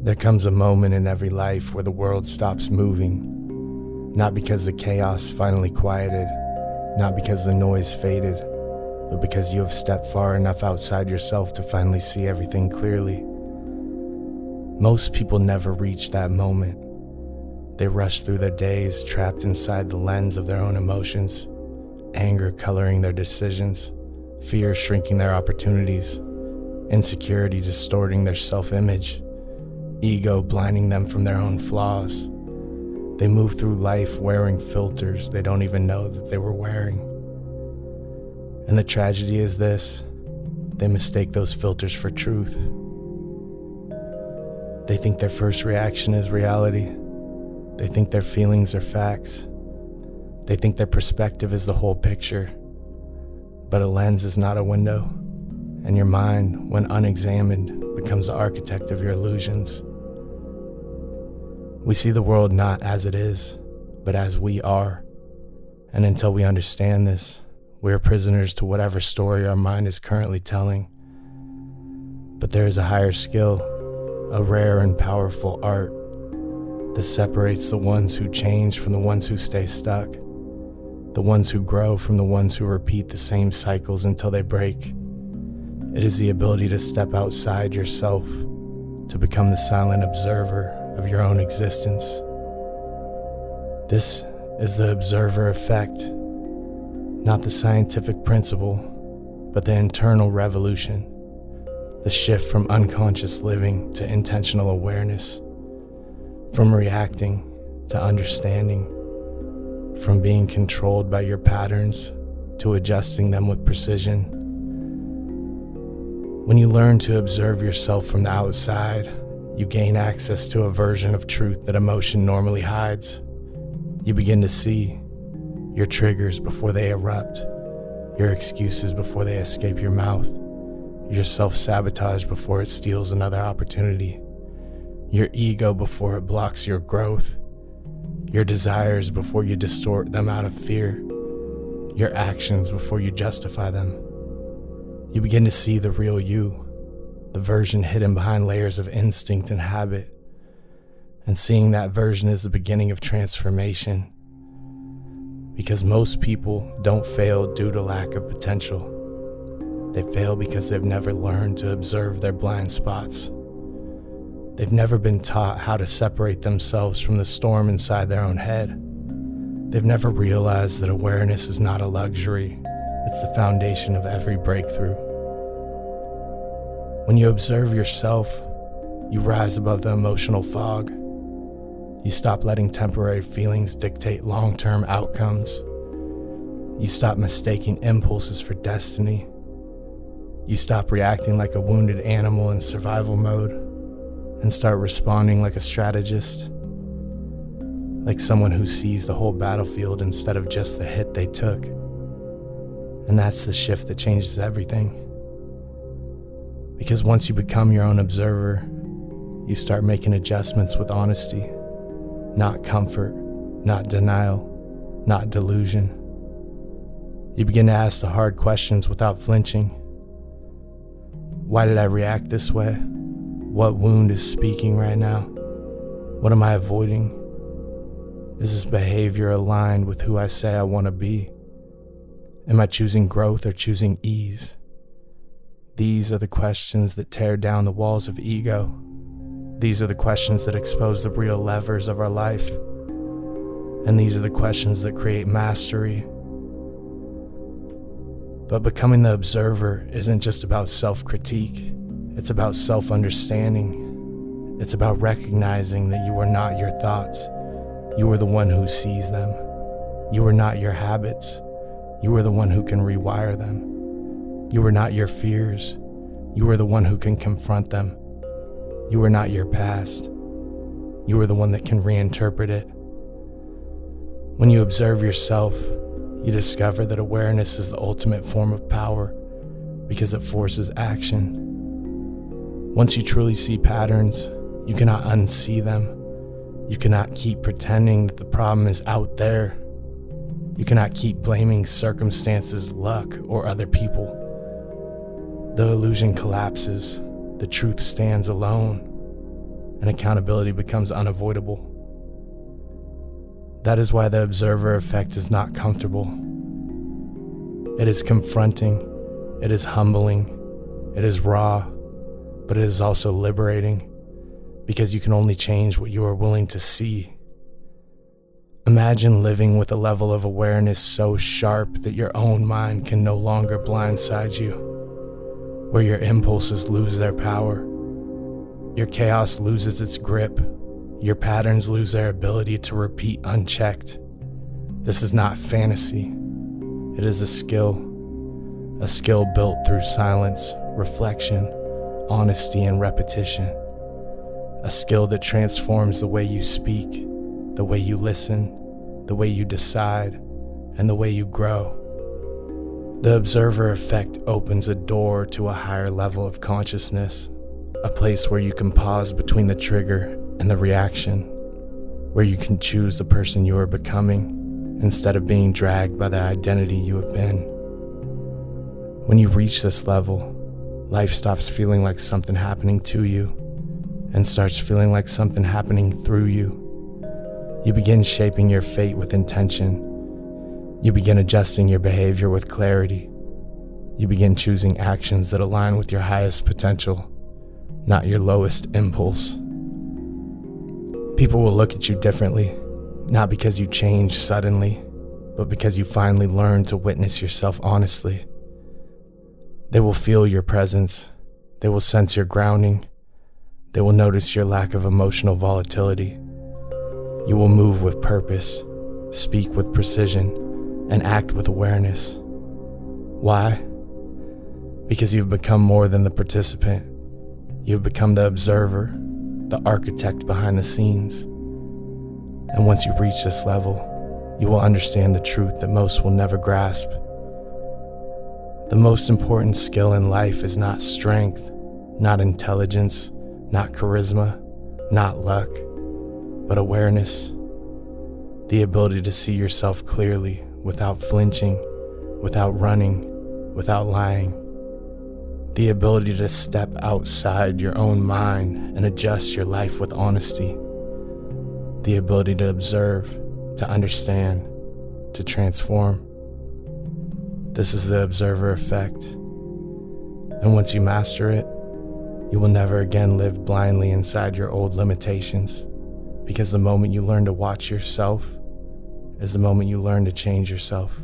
There comes a moment in every life where the world stops moving, not because the chaos finally quieted, not because the noise faded, but because you have stepped far enough outside yourself to finally see everything clearly. Most people never reach that moment. They rush through their days trapped inside the lens of their own emotions, anger coloring their decisions, fear shrinking their opportunities, insecurity distorting their self-image, ego blinding them from their own flaws. They move through life wearing filters they don't even know that they were wearing. And the tragedy is this: they mistake those filters for truth. They think their first reaction is reality. They think their feelings are facts. They think their perspective is the whole picture. But a lens is not a window, and your mind, when unexamined, becomes the architect of your illusions. We see the world not as it is, but as we are. And until we understand this, we are prisoners to whatever story our mind is currently telling. But there is a higher skill, a rare and powerful art that separates the ones who change from the ones who stay stuck, the ones who grow from the ones who repeat the same cycles until they break. It is the ability to step outside yourself, to become the silent observer of your own existence. This is the observer effect, not the scientific principle, but the internal revolution, the shift from unconscious living to intentional awareness, from reacting to understanding, from being controlled by your patterns to adjusting them with precision. When you learn to observe yourself from the outside, you gain access to a version of truth that emotion normally hides. You begin to see your triggers before they erupt, your excuses before they escape your mouth, your self-sabotage before it steals another opportunity, your ego before it blocks your growth, your desires before you distort them out of fear, your actions before you justify them. You begin to see the real you, the version hidden behind layers of instinct and habit. And seeing that version is the beginning of transformation. Because most people don't fail due to lack of potential. They fail because they've never learned to observe their blind spots. They've never been taught how to separate themselves from the storm inside their own head. They've never realized that awareness is not a luxury. It's the foundation of every breakthrough. When you observe yourself, you rise above the emotional fog. You stop letting temporary feelings dictate long-term outcomes. You stop mistaking impulses for destiny. You stop reacting like a wounded animal in survival mode and start responding like a strategist, like someone who sees the whole battlefield instead of just the hit they took. And that's the shift that changes everything. Because once you become your own observer, you start making adjustments with honesty, not comfort, not denial, not delusion. You begin to ask the hard questions without flinching. Why did I react this way? What wound is speaking right now? What am I avoiding? Is this behavior aligned with who I say I want to be? Am I choosing growth or choosing ease? These are the questions that tear down the walls of ego. These are the questions that expose the real levers of our life. And these are the questions that create mastery. But becoming the observer isn't just about self-critique. It's about self-understanding. It's about recognizing that you are not your thoughts. You are the one who sees them. You are not your habits. You are the one who can rewire them. You are not your fears. You are the one who can confront them. You are not your past. You are the one that can reinterpret it. When you observe yourself, you discover that awareness is the ultimate form of power because it forces action. Once you truly see patterns, you cannot unsee them. You cannot keep pretending that the problem is out there. You cannot keep blaming circumstances, luck, or other people. The illusion collapses. The truth stands alone. and accountability becomes unavoidable. That is why the observer effect is not comfortable. It is confronting, it is humbling, it is raw, but it is also liberating, because you can only change what you are willing to see. Imagine living with a level of awareness so sharp that your own mind can no longer blindside you, where your impulses lose their power, your chaos loses its grip, your patterns lose their ability to repeat unchecked. This is not fantasy. It is a skill built through silence, reflection, honesty, and repetition. A skill that transforms the way you speak, the way you listen, the way you decide, and the way you grow. The observer effect opens a door to a higher level of consciousness, a place where you can pause between the trigger and the reaction, where you can choose the person you are becoming instead of being dragged by the identity you have been. When you reach this level, life stops feeling like something happening to you and starts feeling like something happening through you. You begin shaping your fate with intention. You begin adjusting your behavior with clarity. You begin choosing actions that align with your highest potential, not your lowest impulse. People will look at you differently, not because you changed suddenly, but because you finally learned to witness yourself honestly. They will feel your presence. They will sense your grounding. They will notice your lack of emotional volatility. You will move with purpose, speak with precision, and act with awareness. Why? Because you've become more than the participant. You've become the observer, the architect behind the scenes. And once you reach this level, you will understand the truth that most will never grasp. The most important skill in life is not strength, not intelligence, not charisma, not luck, but awareness. The ability to see yourself clearly, without flinching, without running, without lying. The ability to step outside your own mind and adjust your life with honesty. The ability to observe, to understand, to transform. This is the observer effect. And once you master it, you will never again live blindly inside your old limitations, because the moment you learn to watch yourself is the moment you learn to change yourself.